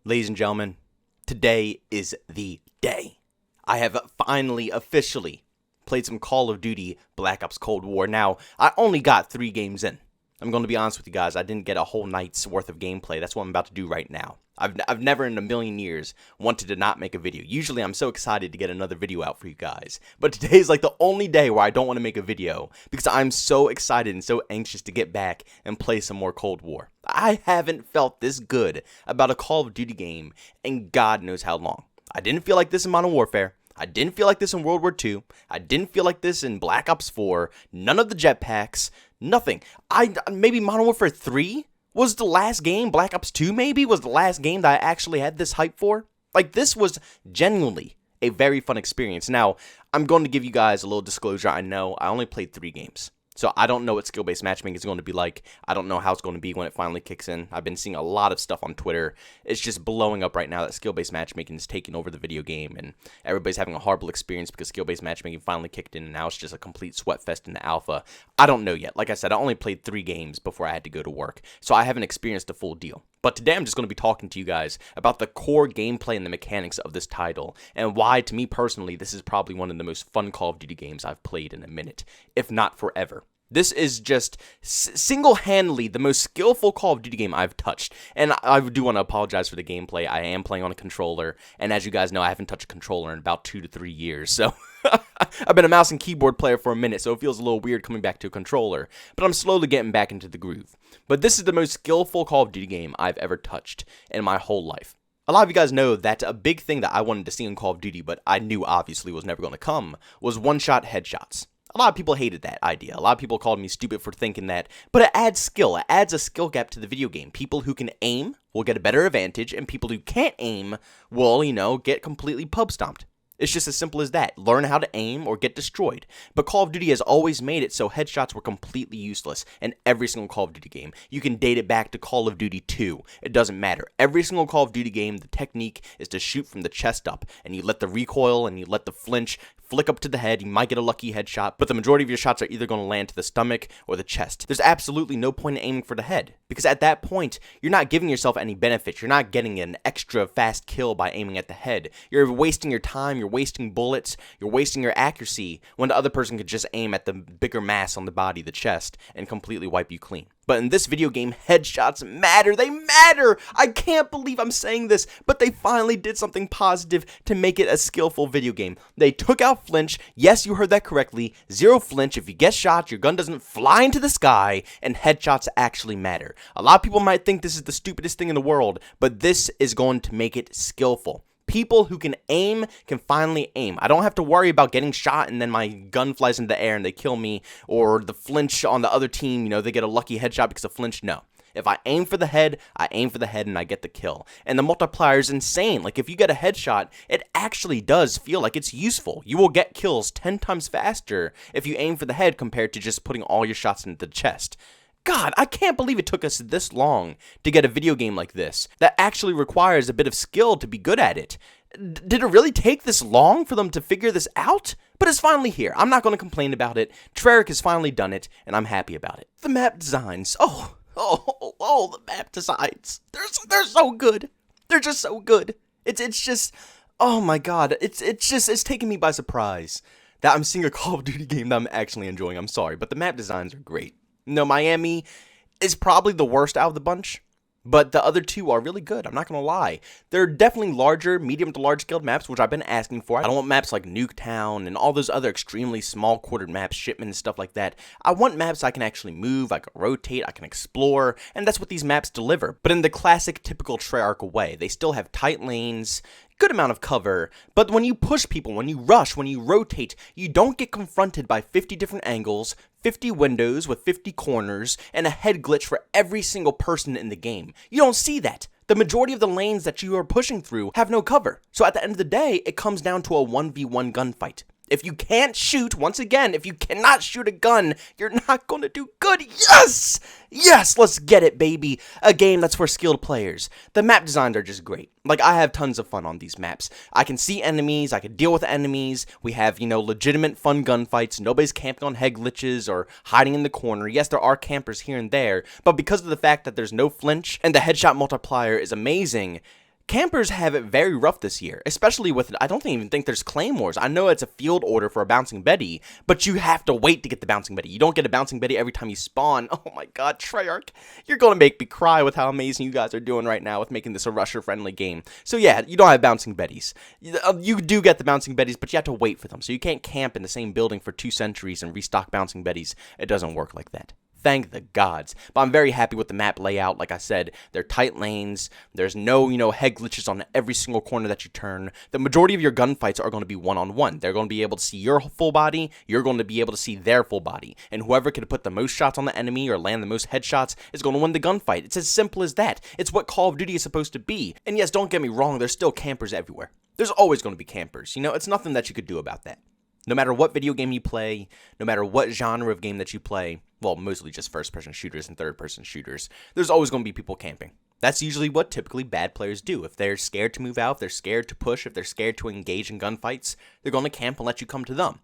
Ladies and gentlemen, today is the day. I have finally officially played some Call of Duty Black Ops Cold War. Now, I only got 3 games in. I'm going to be honest with you guys, I didn't get a whole night's worth of gameplay. That's what I'm about to do right now. I've never in a million years wanted to not make a video. Usually I'm so excited to get another video out for you guys. But today is like the only day where I don't want to make a video because I'm so excited and so anxious to get back and play some more Cold War. I haven't felt this good about a Call of Duty game in God knows how long. I didn't feel like this in Modern Warfare. I didn't feel like this in World War II. I didn't feel like this in Black Ops 4. None of the jetpacks. Nothing. Maybe Modern Warfare 3 was the last game. Black Ops 2 maybe was the last game that I actually had this hype for. Like, this was genuinely a very fun experience. Now, I'm going to give you guys a little disclosure. I know I only played 3 games. So I don't know what skill-based matchmaking is going to be like. I don't know how it's going to be when it finally kicks in. I've been seeing a lot of stuff on Twitter. It's just blowing up right now that skill-based matchmaking is taking over the video game, and everybody's having a horrible experience because skill-based matchmaking finally kicked in, and now it's just a complete sweat fest in the alpha. I don't know yet. Like I said, I only played 3 games before I had to go to work, so I haven't experienced the full deal. But today I'm just going to be talking to you guys about the core gameplay and the mechanics of this title, and why, to me personally, this is probably one of the most fun Call of Duty games I've played in a minute, if not forever. This is just single-handedly the most skillful Call of Duty game I've touched. And I do want to apologize for the gameplay. I am playing on a controller. And as you guys know, I haven't touched a controller in about 2 to 3 years. So I've been a mouse and keyboard player for a minute, so it feels a little weird coming back to a controller. But I'm slowly getting back into the groove. But this is the most skillful Call of Duty game I've ever touched in my whole life. A lot of you guys know that a big thing that I wanted to see in Call of Duty, but I knew obviously was never going to come, was one-shot headshots. A lot of people hated that idea. A lot of people called me stupid for thinking that, but it adds skill. It adds a skill gap to the video game. People who can aim will get a better advantage, and people who can't aim will, get completely pub stomped. It's just as simple as that. Learn how to aim or get destroyed. But Call of Duty has always made it so headshots were completely useless in every single Call of Duty game. You can date it back to Call of Duty 2. It doesn't matter. Every single Call of Duty game, the technique is to shoot from the chest up, and you let the recoil and you let the flinch flick up to the head. You might get a lucky headshot, but the majority of your shots are either going to land to the stomach or the chest. There's absolutely no point in aiming for the head, because at that point, you're not giving yourself any benefit. You're not getting an extra fast kill by aiming at the head. You're wasting your time, you're wasting bullets, you're wasting your accuracy, when the other person could just aim at the bigger mass on the body, the chest, and completely wipe you clean. But in this video game, headshots matter. They matter! I can't believe I'm saying this, but they finally did something positive to make it a skillful video game. They took out flinch. Yes, you heard that correctly. 0 flinch. If you get shot, your gun doesn't fly into the sky, and headshots actually matter. A lot of people might think this is the stupidest thing in the world, but this is going to make it skillful. People who can aim can finally aim. I don't have to worry about getting shot and then my gun flies into the air and they kill me, or the flinch on the other team, they get a lucky headshot because of flinch. No. If I aim for the head, I aim for the head and I get the kill. And the multiplier is insane. Like, if you get a headshot, it actually does feel like it's useful. You will get kills 10 times faster if you aim for the head compared to just putting all your shots into the chest. God, I can't believe it took us this long to get a video game like this that actually requires a bit of skill to be good at it. Did it really take this long for them to figure this out? But it's finally here. I'm not going to complain about it. Treyarch has finally done it, and I'm happy about it. The map designs. The map designs. They're so good. They're just so good. It's just, oh my God. It's taking me by surprise that I'm seeing a Call of Duty game that I'm actually enjoying. I'm sorry, but the map designs are great. No, Miami is probably the worst out of the bunch, but the other 2 are really good. I'm not going to lie. They're definitely larger, medium to large scaled maps, which I've been asking for. I don't want maps like Nuketown and all those other extremely small quartered maps, Shipment and stuff like that. I want maps I can actually move, I can rotate, I can explore, and that's what these maps deliver. But in the classic, typical Treyarch way, they still have tight lanes, good amount of cover, but when you push people, when you rush, when you rotate, you don't get confronted by 50 different angles, 50 windows with 50 corners, and a head glitch for every single person in the game. You don't see that. The majority of the lanes that you are pushing through have no cover. So at the end of the day, it comes down to a 1v1 gunfight. If you can't shoot, once again, if you cannot shoot a gun, you're not going to do good. Yes! Yes, let's get it, baby. A game that's for skilled players. The map designs are just great. Like, I have tons of fun on these maps. I can see enemies, I can deal with enemies. We have, legitimate fun gunfights. Nobody's camping on head glitches or hiding in the corner. Yes, there are campers here and there, but because of the fact that there's no flinch and the headshot multiplier is amazing, Campers have it very rough this year, especially with, I don't even think there's claymores. I know it's a field order for a bouncing Betty, but you have to wait to get the bouncing Betty. You don't get a bouncing Betty every time you spawn. Oh my god, Treyarch, you're going to make me cry with how amazing you guys are doing right now with making this a rusher-friendly game. So yeah, you don't have bouncing Bettys. You do get the bouncing Bettys, but you have to wait for them. So you can't camp in the same building for 2 centuries and restock bouncing Bettys. It doesn't work like that. Thank the gods. But I'm very happy with the map layout. Like I said, they're tight lanes. There's no, head glitches on every single corner that you turn. The majority of your gunfights are going to be one-on-one. They're going to be able to see your full body. You're going to be able to see their full body. And whoever can put the most shots on the enemy or land the most headshots is going to win the gunfight. It's as simple as that. It's what Call of Duty is supposed to be. And yes, don't get me wrong, there's still campers everywhere. There's always going to be campers. It's nothing that you could do about that. No matter what video game you play, no matter what genre of game that you play, well, mostly just first-person shooters and third-person shooters, there's always going to be people camping. That's usually what typically bad players do. If they're scared to move out, if they're scared to push, if they're scared to engage in gunfights, they're going to camp and let you come to them.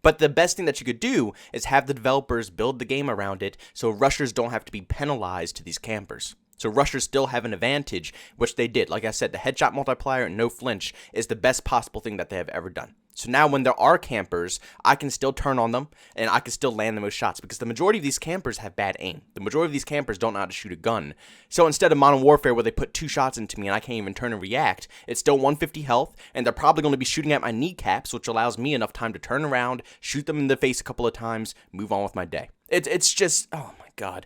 But the best thing that you could do is have the developers build the game around it so rushers don't have to be penalized to these campers. So rushers still have an advantage, which they did. Like I said, the headshot multiplier and no flinch is the best possible thing that they have ever done. So now when there are campers, I can still turn on them, and I can still land the most shots, because the majority of these campers have bad aim. The majority of these campers don't know how to shoot a gun. So instead of Modern Warfare where they put 2 shots into me and I can't even turn and react, it's still 150 health, and they're probably going to be shooting at my kneecaps, which allows me enough time to turn around, shoot them in the face a couple of times, move on with my day. It's just, oh my god.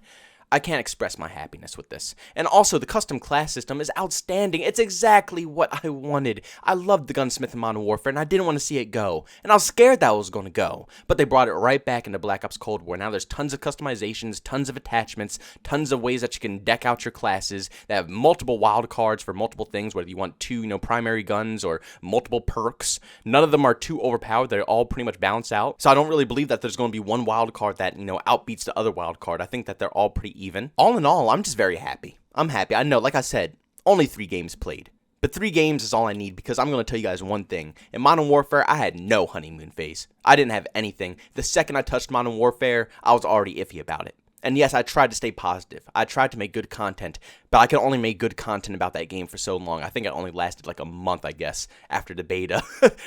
I can't express my happiness with this. And also, the custom class system is outstanding. It's exactly what I wanted. I loved the gunsmith in Modern Warfare, and I didn't want to see it go. And I was scared that it was going to go. But they brought it right back into Black Ops Cold War. Now there's tons of customizations, tons of attachments, tons of ways that you can deck out your classes. They have multiple wild cards for multiple things, whether you want 2, primary guns or multiple perks. None of them are too overpowered. They're all pretty much balanced out. So I don't really believe that there's going to be one wild card that, outbeats the other wild card. I think that they're all pretty even. All in all, I'm just very happy. I'm happy. I know, like I said, only 3 games played. But 3 games is all I need, because I'm going to tell you guys one thing. In Modern Warfare, I had no honeymoon phase. I didn't have anything. The second I touched Modern Warfare, I was already iffy about it. And yes, I tried to stay positive. I tried to make good content, but I could only make good content about that game for so long. I think it only lasted like a month, I guess, after the beta,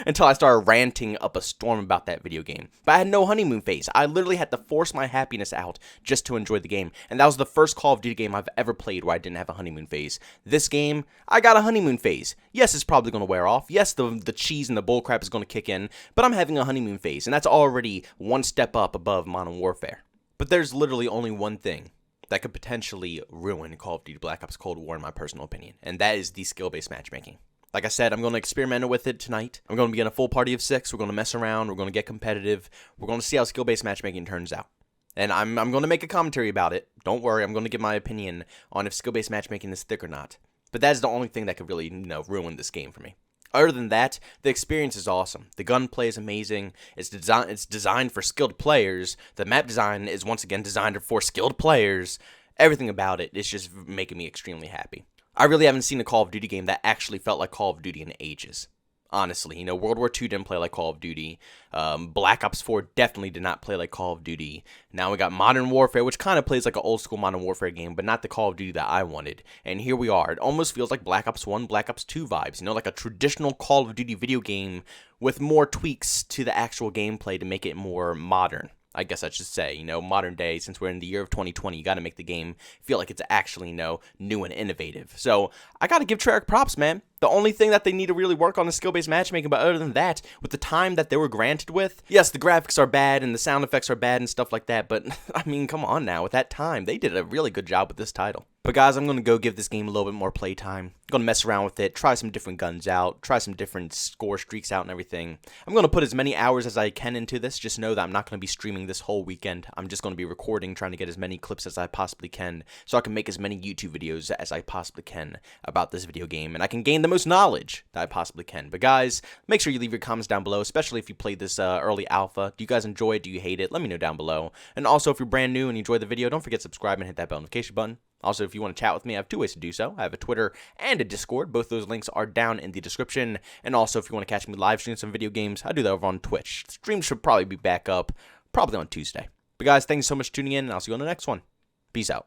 until I started ranting up a storm about that video game. But I had no honeymoon phase. I literally had to force my happiness out just to enjoy the game. And that was the first Call of Duty game I've ever played where I didn't have a honeymoon phase. This game, I got a honeymoon phase. Yes, it's probably going to wear off. Yes, the cheese and the bullcrap is going to kick in, but I'm having a honeymoon phase, and that's already one step up above Modern Warfare. But there's literally only one thing that could potentially ruin Call of Duty Black Ops Cold War in my personal opinion, and that is the skill-based matchmaking. Like I said, I'm going to experiment with it tonight. I'm going to be in a full party of 6. We're going to mess around. We're going to get competitive. We're going to see how skill-based matchmaking turns out. And I'm going to make a commentary about it. Don't worry, I'm going to give my opinion on if skill-based matchmaking is thick or not. But that is the only thing that could really, ruin this game for me. Other than that, the experience is awesome. The gunplay is amazing. It's designed for skilled players. The map design is once again designed for skilled players. Everything about it is just making me extremely happy. I really haven't seen a Call of Duty game that actually felt like Call of Duty in ages. Honestly, World War II didn't play like Call of Duty. Black Ops 4 definitely did not play like Call of Duty. Now we got Modern Warfare, which kind of plays like an old school Modern Warfare game, but not the Call of Duty that I wanted. And here we are. It almost feels like Black Ops 1, Black Ops 2 vibes. Like a traditional Call of Duty video game with more tweaks to the actual gameplay to make it more modern. I guess I should say, modern day, since we're in the year of 2020, you got to make the game feel like it's actually, new and innovative. So I got to give Treyarch props, man. The only thing that they need to really work on is skill-based matchmaking, but other than that, with the time that they were granted with, yes, the graphics are bad and the sound effects are bad and stuff like that, but, I mean, come on now, with that time, they did a really good job with this title. But guys, I'm going to go give this game a little bit more playtime. I'm going to mess around with it, try some different guns out, try some different score streaks out and everything. I'm going to put as many hours as I can into this, just know that I'm not going to be streaming this whole weekend. I'm just going to be recording, trying to get as many clips as I possibly can, so I can make as many YouTube videos as I possibly can about this video game, and I can gain the most knowledge that I possibly can. But guys, make sure you leave your comments down below, especially if you played this early alpha. Do you guys enjoy it? Do you hate it? Let me know down below. And also, if you're brand new and you enjoyed the video, don't forget to subscribe and hit that bell notification button. Also, if you want to chat with me, I have 2 ways to do so. I have a Twitter and a Discord. Both those links are down in the description. And also, if you want to catch me live stream some video games, I do that over on Twitch. The stream should probably be back up, probably on Tuesday. But guys, thanks so much for tuning in, and I'll see you on the next one. Peace out.